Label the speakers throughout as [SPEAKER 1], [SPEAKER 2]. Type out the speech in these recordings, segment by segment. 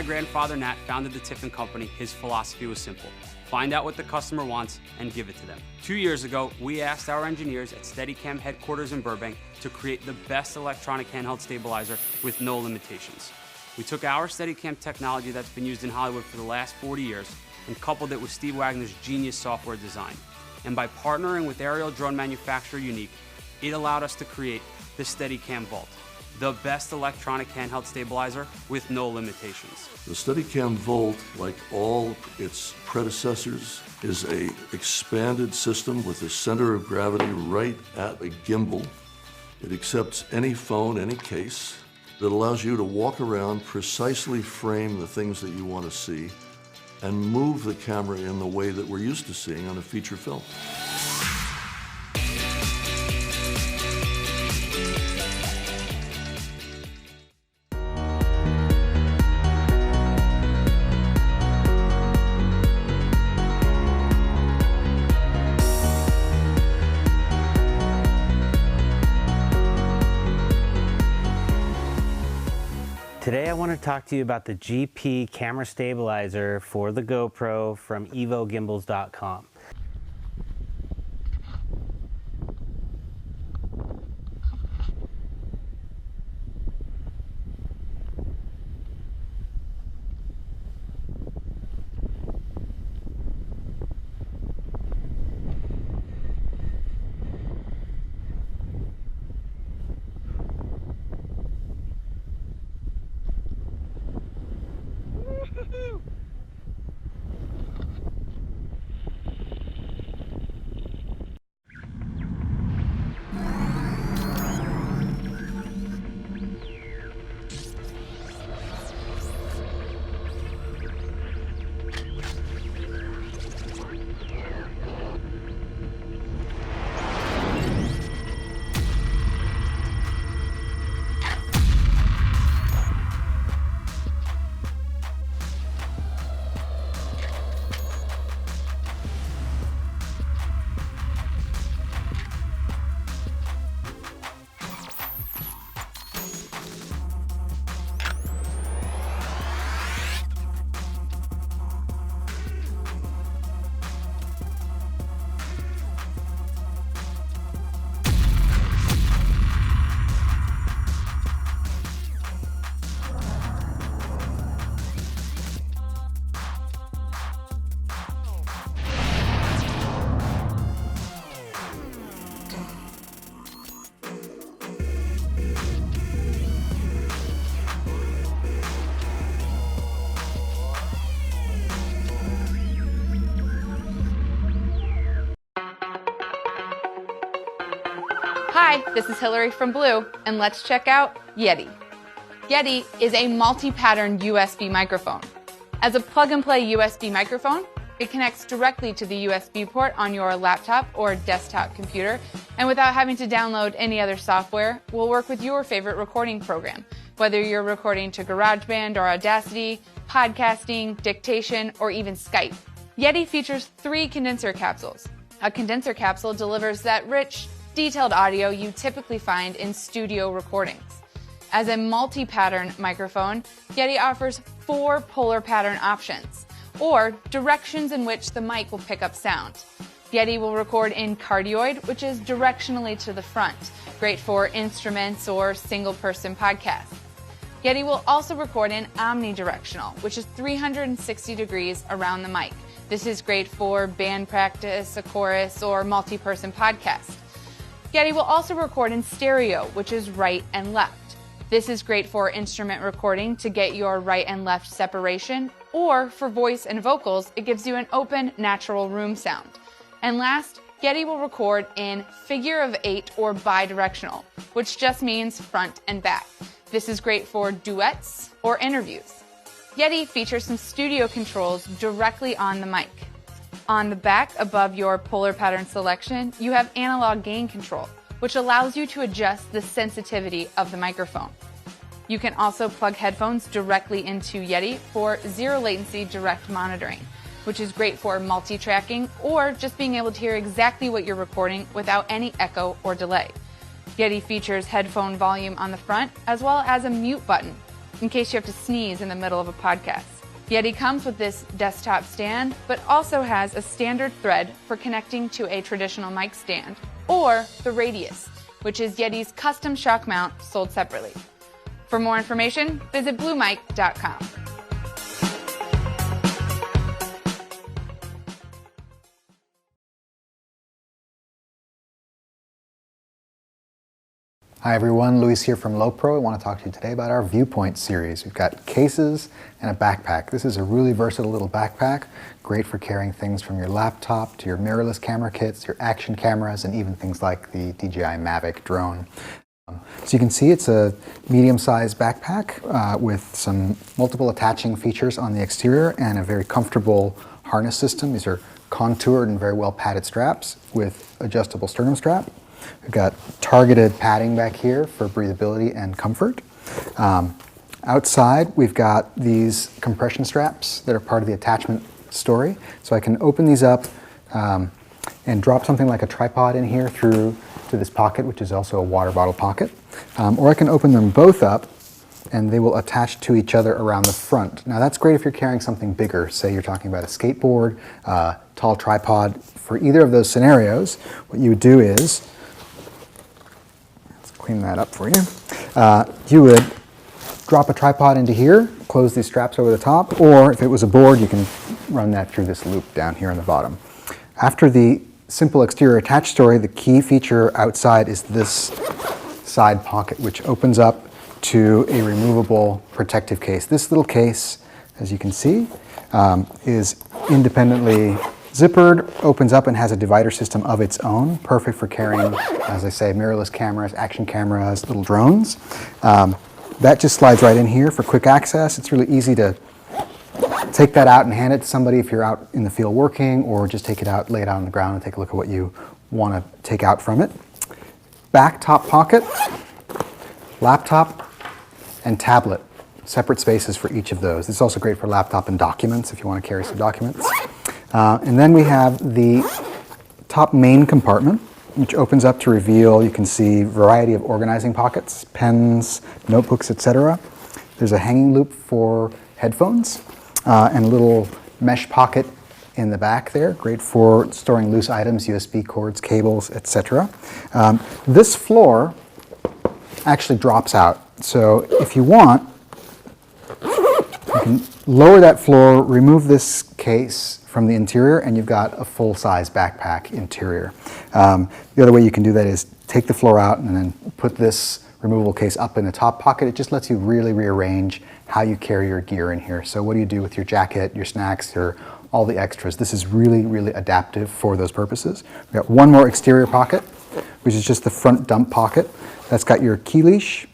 [SPEAKER 1] my grandfather Nat founded the Tiffin Company, his philosophy was simple. Find out what the customer wants and give it to them. 2 years ago, we asked our engineers at Steadicam headquarters in Burbank to create the best electronic handheld stabilizer with no limitations. We took our Steadicam technology that's been used in Hollywood for the last 40 years and coupled it with Steve Wagner's genius software design. And by partnering with aerial drone manufacturer Unique, it allowed us to create the Steadicam Volt, the best electronic handheld stabilizer with no limitations.
[SPEAKER 2] The Steadicam Volt, like all its predecessors, is an expanded system with a center of gravity right at a gimbal. It accepts any phone, any case, that allows you to walk around, precisely frame the things that you want to see, and move the camera in the way that we're used to seeing on a feature film.
[SPEAKER 3] Today I want to talk to you about the GP camera stabilizer for the GoPro from evogimbals.com.
[SPEAKER 4] Hi, this is Hillary from Blue, and let's check out Yeti. Yeti is a multi-pattern USB microphone. As a plug-and-play USB microphone, it connects directly to the USB port on your laptop or desktop computer, and without having to download any other software, will work with your favorite recording program, whether you're recording to GarageBand or Audacity, podcasting, dictation, or even Skype. Yeti features 3 condenser capsules. A condenser capsule delivers that rich, detailed audio you typically find in studio recordings. As a multi-pattern microphone, Yeti offers 4 polar pattern options, or directions in which the mic will pick up sound. Yeti will record in cardioid, which is directionally to the front, great for instruments or single-person podcasts. Yeti will also record in omnidirectional, which is 360 degrees around the mic. This is great for band practice, a chorus, or multi-person podcast. Yeti will also record in stereo, which is right and left. This is great for instrument recording to get your right and left separation, or for voice and vocals, it gives you an open, natural room sound. And last, Yeti will record in figure of 8 or bidirectional, which just means front and back. This is great for duets or interviews. Yeti features some studio controls directly on the mic. On the back, above your polar pattern selection, you have analog gain control, which allows you to adjust the sensitivity of the microphone. You can also plug headphones directly into Yeti for zero latency direct monitoring, which is great for multi-tracking or just being able to hear exactly what you're recording without any echo or delay. Yeti features headphone volume on the front as well as a mute button, in case you have to sneeze in the middle of a podcast. Yeti comes with this desktop stand, but also has a standard thread for connecting to a traditional mic stand, or the Radius, which is Yeti's custom shock mount sold separately. For more information, visit bluemic.com.
[SPEAKER 5] Hi everyone, Luis here from Lowepro. I want to talk to you today about our ViewPoint series. We've got cases and a backpack. This is a really versatile little backpack, great for carrying things from your laptop to your mirrorless camera kits, your action cameras, and even things like the DJI Mavic drone. So you can see it's a medium-sized backpack with some multiple attaching features on the exterior and a very comfortable harness system. These are contoured and very well padded straps with adjustable sternum strap. We've got targeted padding back here for breathability and comfort. Outside, we've got these compression straps that are part of the attachment story. So I can open these up and drop something like a tripod in here through to this pocket, which is also a water bottle pocket. Or I can open them both up and they will attach to each other around the front. Now that's great if you're carrying something bigger. Say you're talking about a skateboard, tall tripod. For either of those scenarios, what you would do is, clean that up for you. You would drop a tripod into here, close these straps over the top, or if it was a board, you can run that through this loop down here on the bottom. After the simple exterior attach story, the key feature outside is this side pocket, which opens up to a removable protective case. This little case, as you can see, is independently zippered, opens up and has a divider system of its own, perfect for carrying, as I say, mirrorless cameras, action cameras, little drones. That just slides right in here for quick access. It's really easy to take that out and hand it to somebody if you're out in the field working, or just take it out, lay it out on the ground and take a look at what you want to take out from it. Back top pocket, laptop, and tablet. Separate spaces for each of those. It's also great for laptop and documents if you want to carry some documents. And then we have the top main compartment, which opens up to reveal, you can see a variety of organizing pockets, pens, notebooks, etc. There's a hanging loop for headphones and a little mesh pocket in the back there, great for storing loose items, USB cords, cables, etc. This floor actually drops out. So if you want, you can lower that floor, remove this case from the interior, and you've got a full-size backpack interior. The other way you can do that is take the floor out and then put this removable case up in the top pocket. It just lets you really rearrange how you carry your gear in here. So what do you do with your jacket, your snacks, all the extras? This is really, really adaptive for those purposes. We've got one more exterior pocket, which is just the front dump pocket. That's got your key leash.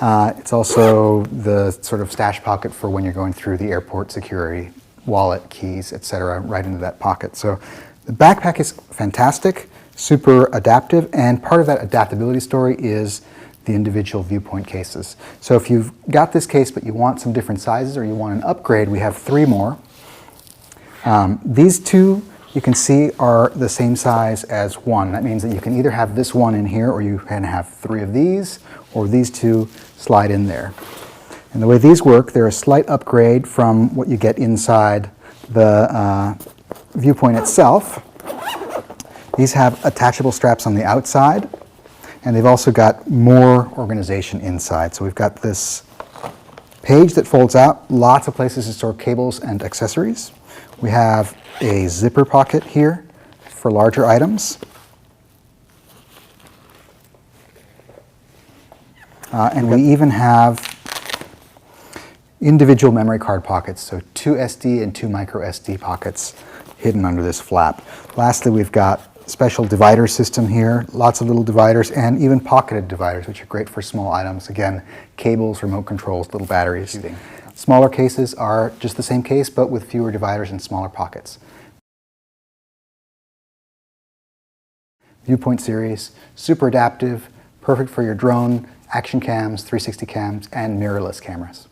[SPEAKER 5] It's also the sort of stash pocket for when you're going through the airport security, wallet, keys, etc., right into that pocket. So the backpack is fantastic, super adaptive, and part of that adaptability story is the individual ViewPoint cases. So if you've got this case but you want some different sizes or you want an upgrade, we have 3 more. These 2 you can see are the same size as 1. That means that you can either have this one in here or you can have 3 of these, or these 2 slide in there. And the way these work, they're a slight upgrade from what you get inside the ViewPoint itself. These have attachable straps on the outside, and they've also got more organization inside. So we've got this page that folds out, lots of places to store cables and accessories. We have a zipper pocket here for larger items. And we even have individual memory card pockets, so 2 SD and 2 micro SD pockets hidden under this flap. Lastly, we've got special divider system here, lots of little dividers, and even pocketed dividers, which are great for small items. Again, cables, remote controls, little batteries. Smaller cases are just the same case, but with fewer dividers and smaller pockets. ViewPoint series, super adaptive, perfect for your drone, action cams, 360 cams, and mirrorless cameras.